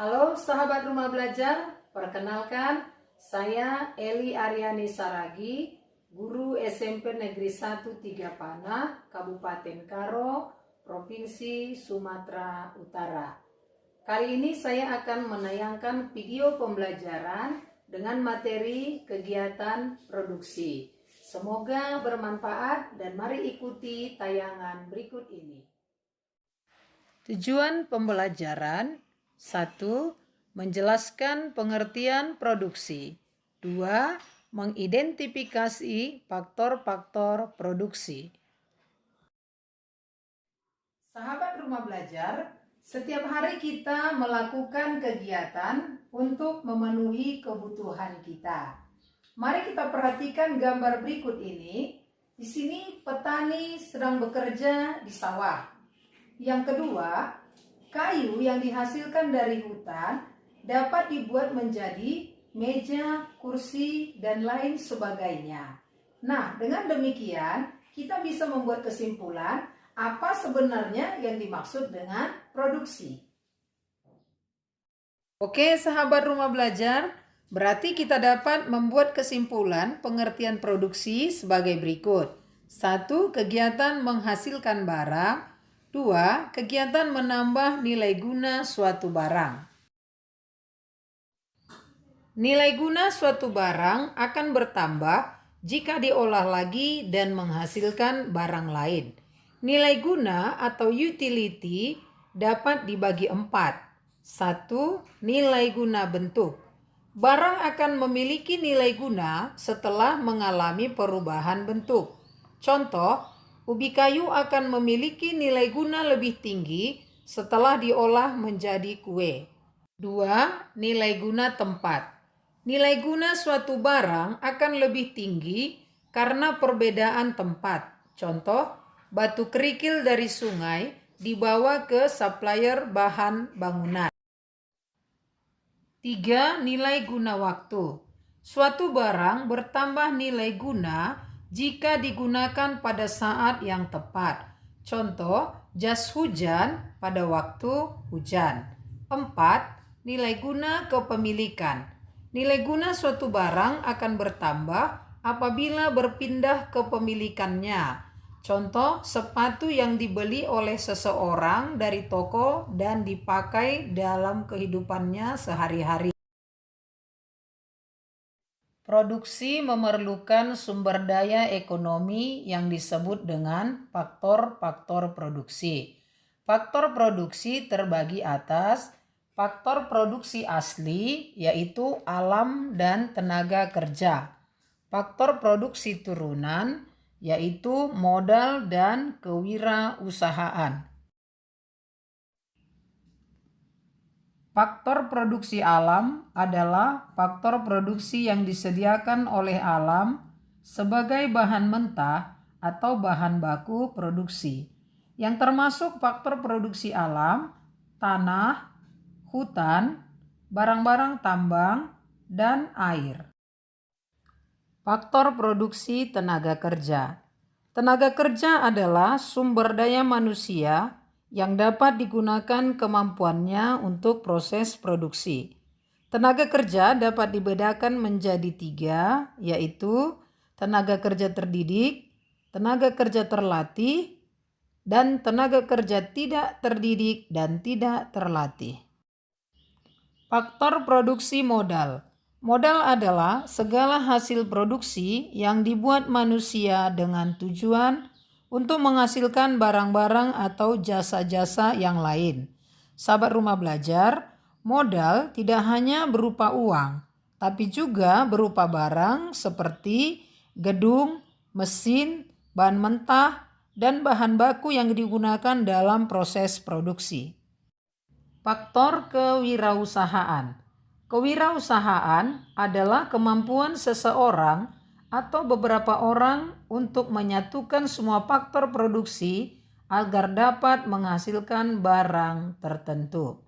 Halo sahabat rumah belajar, perkenalkan saya Eli Aryani Saragi, guru SMP Negeri 1 Tigapana, Kabupaten Karo, Provinsi Sumatera Utara. Kali ini saya akan menayangkan video pembelajaran dengan materi kegiatan produksi. Semoga bermanfaat dan mari ikuti tayangan berikut ini. Tujuan pembelajaran: 1. Menjelaskan pengertian produksi. 2. Mengidentifikasi faktor-faktor produksi. Sahabat rumah belajar, setiap hari kita melakukan kegiatan untuk memenuhi kebutuhan kita. Mari kita perhatikan gambar berikut ini. Di sini petani sedang bekerja di sawah. Yang kedua, kayu yang dihasilkan dari hutan dapat dibuat menjadi meja, kursi, dan lain sebagainya. Nah, dengan demikian kita bisa membuat kesimpulan apa sebenarnya yang dimaksud dengan produksi. Oke, sahabat rumah belajar, berarti kita dapat membuat kesimpulan pengertian produksi sebagai berikut. 1. Kegiatan menghasilkan barang. 2. Kegiatan menambah nilai guna suatu barang. Nilai guna suatu barang akan bertambah jika diolah lagi dan menghasilkan barang lain. Nilai guna atau utility dapat dibagi 4. 1. Nilai guna bentuk. Barang akan memiliki nilai guna setelah mengalami perubahan bentuk. Contoh, ubi kayu akan memiliki nilai guna lebih tinggi setelah diolah menjadi kue. 2. Nilai guna tempat. Nilai guna suatu barang akan lebih tinggi karena perbedaan tempat. Contoh, batu kerikil dari sungai dibawa ke supplier bahan bangunan. 3. Nilai guna waktu. Suatu barang bertambah nilai guna jika digunakan pada saat yang tepat. Contoh, jas hujan pada waktu hujan. 4. Nilai guna kepemilikan. Nilai guna suatu barang akan bertambah apabila berpindah kepemilikannya. Contoh, sepatu yang dibeli oleh seseorang dari toko dan dipakai dalam kehidupannya sehari-hari. Produksi memerlukan sumber daya ekonomi yang disebut dengan faktor-faktor produksi. Faktor produksi terbagi atas faktor produksi asli, yaitu alam dan tenaga kerja. Faktor produksi turunan, yaitu modal dan kewirausahaan. Faktor produksi alam adalah faktor produksi yang disediakan oleh alam sebagai bahan mentah atau bahan baku produksi. Yang termasuk faktor produksi alam: tanah, hutan, barang-barang tambang, dan air. Faktor produksi tenaga kerja. Tenaga kerja adalah sumber daya manusia yang dapat digunakan kemampuannya untuk proses produksi. Tenaga kerja dapat dibedakan menjadi 3, yaitu tenaga kerja terdidik, tenaga kerja terlatih, dan tenaga kerja tidak terdidik dan tidak terlatih. Faktor produksi modal. Modal adalah segala hasil produksi yang dibuat manusia dengan tujuan untuk menghasilkan barang-barang atau jasa-jasa yang lain. Sahabat rumah belajar, modal tidak hanya berupa uang, tapi juga berupa barang seperti gedung, mesin, bahan mentah, dan bahan baku yang digunakan dalam proses produksi. Faktor kewirausahaan. Kewirausahaan adalah kemampuan seseorang atau beberapa orang untuk menyatukan semua faktor produksi agar dapat menghasilkan barang tertentu.